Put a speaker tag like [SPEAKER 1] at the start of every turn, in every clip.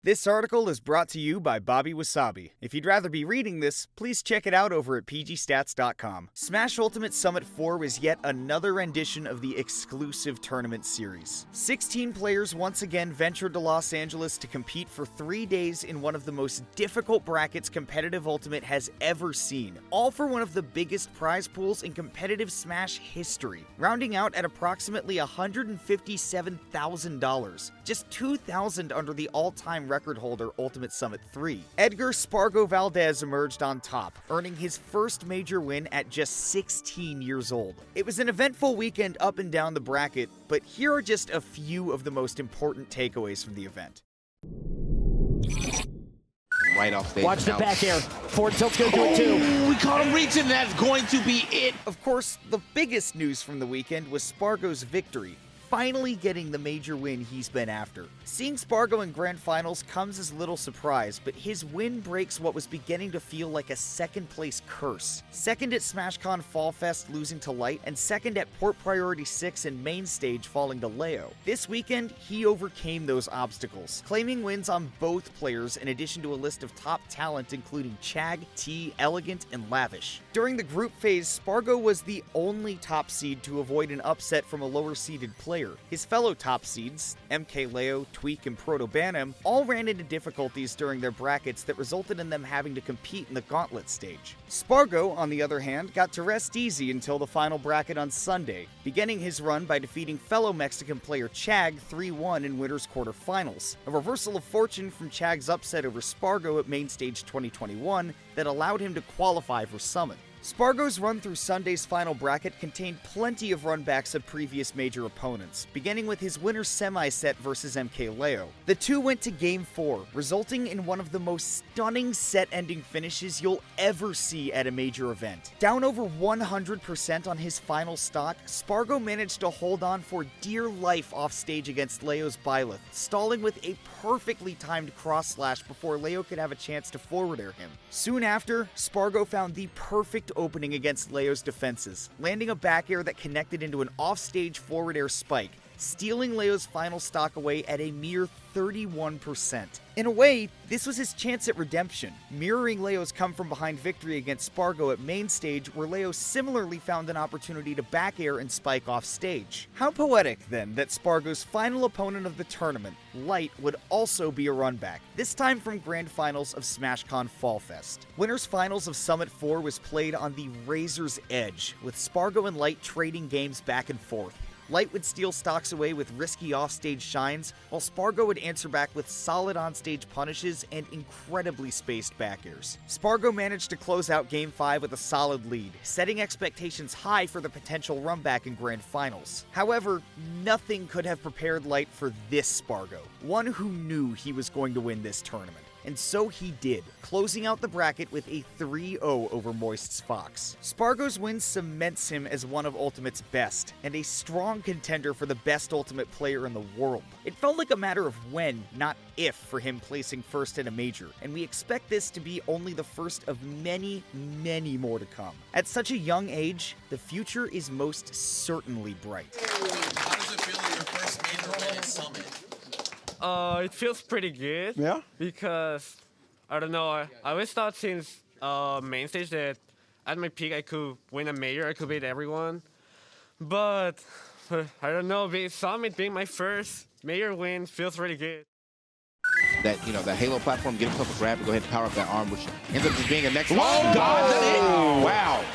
[SPEAKER 1] This article is brought to you by Bobby Wasabi. If you'd rather be reading this, please check it out over at PGstats.com. Smash Ultimate Summit 4 was yet another rendition of the exclusive tournament series. 16 players once again ventured to Los Angeles to compete for 3 days in one of the most difficult brackets competitive Ultimate has ever seen, all for one of the biggest prize pools in competitive Smash history, rounding out at approximately $157,000, just $2,000 under the all-time record holder Ultimate Summit 3. Edgar Spargo Valdez emerged on top, earning his first major win at just 16 years old. It was an eventful weekend up and down the bracket, but here are just a few of the most important takeaways from the event.
[SPEAKER 2] Right off stage.
[SPEAKER 3] Watch the back air. Forward tilt's going to do it too.
[SPEAKER 2] We caught him reaching. That's going to be it.
[SPEAKER 1] Of course, the biggest news from the weekend was Spargo's victory, finally getting the major win he's been after. Seeing Spargo in Grand Finals comes as little surprise, but his win breaks what was beginning to feel like a second place curse. Second at SmashCon Fall Fest losing to Light, and second at Port Priority 6 and Main Stage falling to Leo. This weekend, he overcame those obstacles, claiming wins on both players in addition to a list of top talent including Chag, T, Elegant, and Lavish. During the group phase, Spargo was the only top seed to avoid an upset from a lower seeded player. His fellow top seeds, MKLeo, Tweak, and Proto all ran into difficulties during their brackets that resulted in them having to compete in the gauntlet stage. Spargo, on the other hand, got to rest easy until the final bracket on Sunday, beginning his run by defeating fellow Mexican player Chag 3-1 in winners quarterfinals, a reversal of fortune from Chag's upset over Spargo at Main Stage 2021 that allowed him to qualify for Summit. Spargo's run through Sunday's final bracket contained plenty of runbacks of previous major opponents, beginning with his winner's semi-set versus MKLeo. The two went to Game 4, resulting in one of the most stunning set-ending finishes you'll ever see at a major event. Down over 100% on his final stock, Spargo managed to hold on for dear life off stage against Leo's Byleth, stalling with a perfectly timed cross-slash before Leo could have a chance to forward air him. Soon after, Spargo found the perfect opening against Leo's defenses, landing a back air that connected into an offstage forward air spike, stealing Leo's final stock away at a mere 31%. In a way, this was his chance at redemption, mirroring Leo's come-from-behind victory against Spargo at Main Stage, where Leo similarly found an opportunity to back air and spike off stage. How poetic, then, that Spargo's final opponent of the tournament, Light, would also be a runback, this time from Grand Finals of SmashCon Fall Fest. Winners Finals of Summit 4 was played on the razor's edge, with Spargo and Light trading games back and forth. Light would steal stocks away with risky offstage shines, while Spargo would answer back with solid onstage punishes and incredibly spaced back airs. Spargo managed to close out Game 5 with a solid lead, setting expectations high for the potential runback in Grand Finals. However, nothing could have prepared Light for this Spargo, one who knew he was going to win this tournament. And so he did, closing out the bracket with a 3-0 over Moist's Fox. Spargo's win cements him as one of Ultimate's best, and a strong contender for the best Ultimate player in the world. It felt like a matter of when, not if, for him placing first in a major, and we expect this to be only the first of many, many more to come. At such a young age, the future is most certainly bright.
[SPEAKER 4] How does it feel that your first major win at Summit?
[SPEAKER 5] It feels pretty good.
[SPEAKER 6] Yeah?
[SPEAKER 5] Because, I don't know, I always thought since Main Stage that at my peak I could win a major, I could beat everyone. But, I don't know, Summit being my first major win feels really good.
[SPEAKER 2] That, the Halo platform, get himself a grab and go ahead and power up that arm, which ends up just being a next.
[SPEAKER 6] Oh,
[SPEAKER 2] God, that hit! Wow.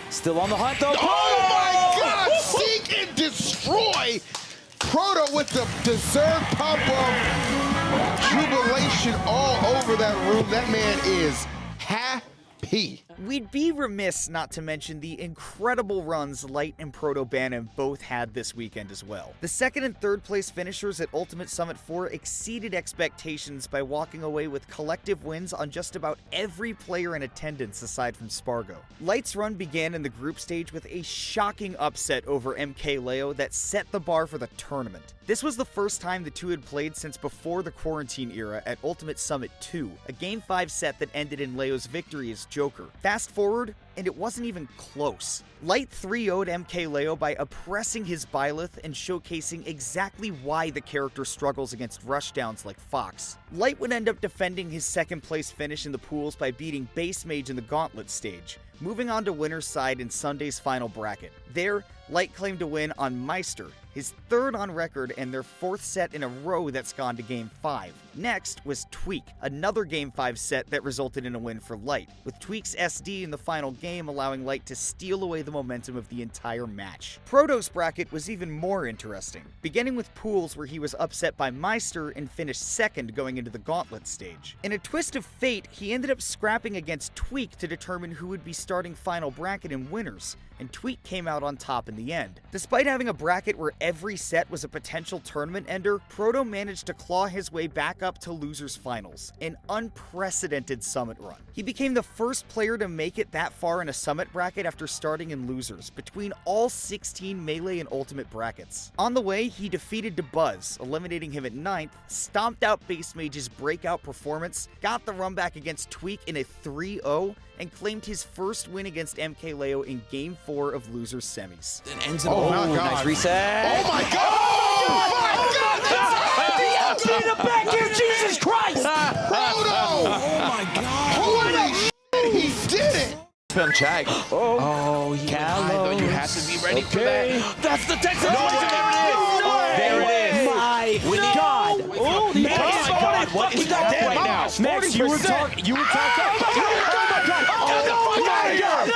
[SPEAKER 3] Still on the hunt though.
[SPEAKER 6] Oh my God! Seek and destroy! Proto with the deserved pump of jubilation all over that room. That man is happy.
[SPEAKER 1] We'd be remiss not to mention the incredible runs Light and Proto both had this weekend as well. The second and third place finishers at Ultimate Summit 4 exceeded expectations by walking away with collective wins on just about every player in attendance aside from Spargo. Light's run began in the group stage with a shocking upset over MKLeo that set the bar for the tournament. This was the first time the two had played since before the quarantine era at Ultimate Summit 2, a Game 5 set that ended in Leo's victory as Joker. Fast forward, and it wasn't even close. Light 3-0'd MKLeo by oppressing his Byleth and showcasing exactly why the character struggles against rushdowns like Fox. Light would end up defending his second place finish in the pools by beating Base Mage in the Gauntlet stage, moving on to winner's side in Sunday's final bracket. There, Light claimed a win on Meister, his third on record and their fourth set in a row that's gone to Game 5. Next was Tweak, another Game 5 set that resulted in a win for Light, with Tweak's SD in the final game allowing Light to steal away the momentum of the entire match. Proto's bracket was even more interesting, beginning with pools where he was upset by Meister and finished second going into the Gauntlet stage. In a twist of fate, he ended up scrapping against Tweak to determine who would be starting final bracket in winners, and Tweak came out on top in the end. Despite having a bracket where every set was a potential tournament ender, Proto managed to claw his way back up to losers finals, an unprecedented summit run. He became the first player to make it that far in a summit bracket after starting in losers, between all 16 Melee and Ultimate brackets. On the way, he defeated DeBuzz, eliminating him at 9th, stomped out Base Mage's breakout performance, got the run back against Tweak in a 3-0, and claimed his first win against MKLeo in Game 4 of Losers Semis.
[SPEAKER 3] It ends it
[SPEAKER 6] Oh
[SPEAKER 3] all.
[SPEAKER 6] my God.
[SPEAKER 3] Nice reset.
[SPEAKER 6] Oh my God! Oh my God!
[SPEAKER 3] The BenQ, Jesus Christ!
[SPEAKER 6] Proto!
[SPEAKER 3] Oh my God!
[SPEAKER 6] Holy shit, he did it!
[SPEAKER 2] Film check.
[SPEAKER 3] Oh, Callow.
[SPEAKER 2] You have to be ready for that.
[SPEAKER 3] That's the Texas.
[SPEAKER 2] No, there it is.
[SPEAKER 3] My God! Oh, the
[SPEAKER 2] God, what is that right now?
[SPEAKER 3] Max, you were talking. Oh my God! Oh my God!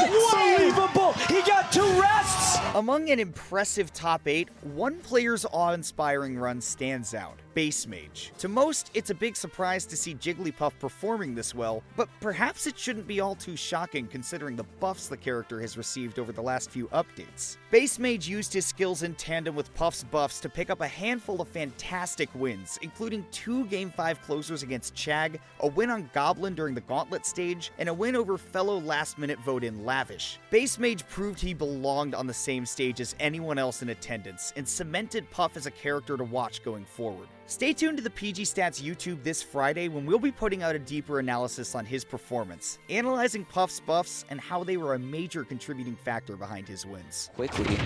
[SPEAKER 3] Unbelievable! He got 2 rests.
[SPEAKER 1] Among an impressive top 8, one player's awe-inspiring run stands out. Base Mage. To most, it's a big surprise to see Jigglypuff performing this well, but perhaps it shouldn't be all too shocking considering the buffs the character has received over the last few updates. Base Mage used his skills in tandem with Puff's buffs to pick up a handful of fantastic wins, including 2 Game 5 closers against Chag, a win on Goblin during the Gauntlet stage, and a win over fellow last-minute vote-in Lavish. Base Mage proved he belonged on the same stage as anyone else in attendance, and cemented Puff as a character to watch going forward. Stay tuned to the PGstats YouTube this Friday when we'll be putting out a deeper analysis on his performance, analyzing Puff's buffs and how they were a major contributing factor behind his wins.
[SPEAKER 3] Quickly.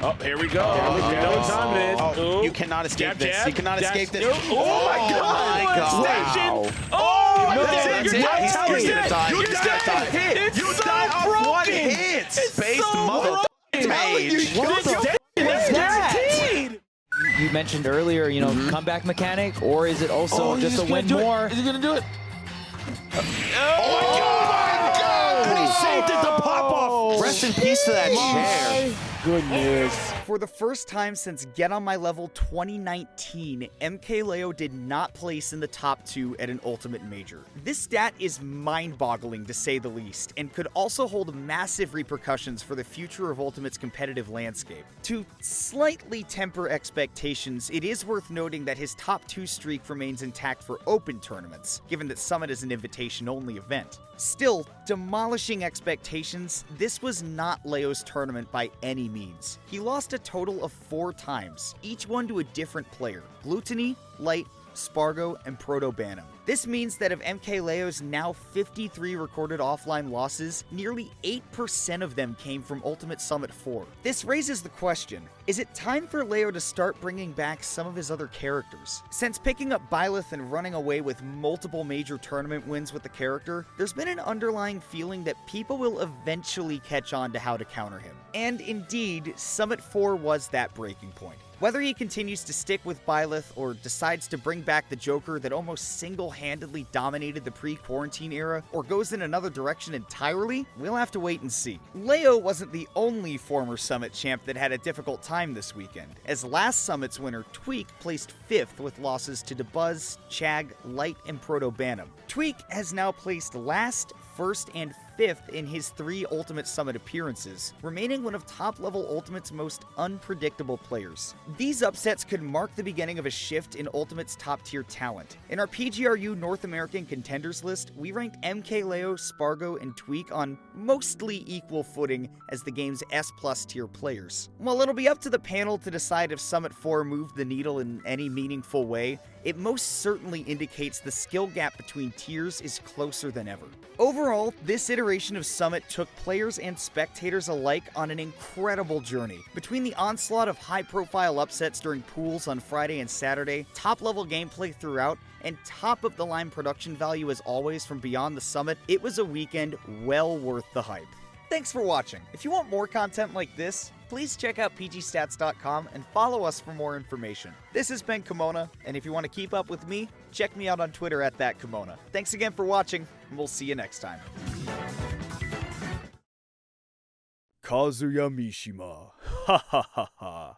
[SPEAKER 7] Oh, here we go. You know what time it is.
[SPEAKER 2] Oh, you cannot escape this.
[SPEAKER 7] Jab.
[SPEAKER 2] You cannot escape this.
[SPEAKER 7] Oh my God. Station. Oh,
[SPEAKER 2] No,
[SPEAKER 7] that's it.
[SPEAKER 2] He's gonna die.
[SPEAKER 7] You
[SPEAKER 2] He's gonna die.
[SPEAKER 7] It's
[SPEAKER 2] You
[SPEAKER 7] so
[SPEAKER 2] die off
[SPEAKER 7] broken.
[SPEAKER 2] one hit.
[SPEAKER 7] It's
[SPEAKER 2] Based
[SPEAKER 7] so
[SPEAKER 2] mother Mage.
[SPEAKER 3] What the f***
[SPEAKER 7] That's
[SPEAKER 3] is that?
[SPEAKER 7] guaranteed.
[SPEAKER 3] You mentioned earlier, you know, comeback mechanic, or is it also just a win more?
[SPEAKER 7] Is he gonna do it?
[SPEAKER 6] Oh my God!
[SPEAKER 7] And he saved it to pop off.
[SPEAKER 2] Rest in peace to that chair.
[SPEAKER 3] Goodness.
[SPEAKER 1] For the first time since Get On My Level 2019, MKLeo did not place in the top 2 at an Ultimate Major. This stat is mind-boggling to say the least, and could also hold massive repercussions for the future of Ultimate's competitive landscape. To slightly temper expectations, it is worth noting that his top 2 streak remains intact for open tournaments, given that Summit is an invitation-only event. Still, demolishing expectations, this was not Leo's tournament by any means. He lost a total of 4 times, each one to a different player: Gluttony, Light, Spargo, and Proto Bantam. This means that of MKLeo's now 53 recorded offline losses, nearly 8% of them came from Ultimate Summit 4. This raises the question, is it time for Leo to start bringing back some of his other characters? Since picking up Byleth and running away with multiple major tournament wins with the character, there's been an underlying feeling that people will eventually catch on to how to counter him. And indeed, Summit 4 was that breaking point. Whether he continues to stick with Byleth or decides to bring back the Joker that almost single-handedly dominated the pre-quarantine era, or goes in another direction entirely, we'll have to wait and see. Leo wasn't the only former Summit champ that had a difficult time this weekend, as last Summit's winner, Tweak, placed 5th with losses to DeBuzz, Chag, Light, and Proto Bantam. Tweak has now placed last, 1st, and 5th in his 3 Ultimate Summit appearances, remaining one of top-level Ultimate's most unpredictable players. These upsets could mark the beginning of a shift in Ultimate's top-tier talent. In our PGRU North American contenders list, we ranked MKLeo, Spargo, and Tweak on mostly equal footing as the game's S+ tier players. While it'll be up to the panel to decide if Summit 4 moved the needle in any meaningful way, it most certainly indicates the skill gap between tiers is closer than ever. Overall, this iteration iteration of Summit took players and spectators alike on an incredible journey. Between the onslaught of high-profile upsets during pools on Friday and Saturday, top-level gameplay throughout, and top-of-the-line production value as always from beyond the Summit, it was a weekend well worth the hype. Thanks for watching. If you want more content like this, please check out PGstats.com and follow us for more information. This has been Kimona, and if you want to keep up with me, check me out on Twitter at @thatkimona. Thanks again for watching, and we'll see you next time. Kazuya Mishima. Ha ha ha ha.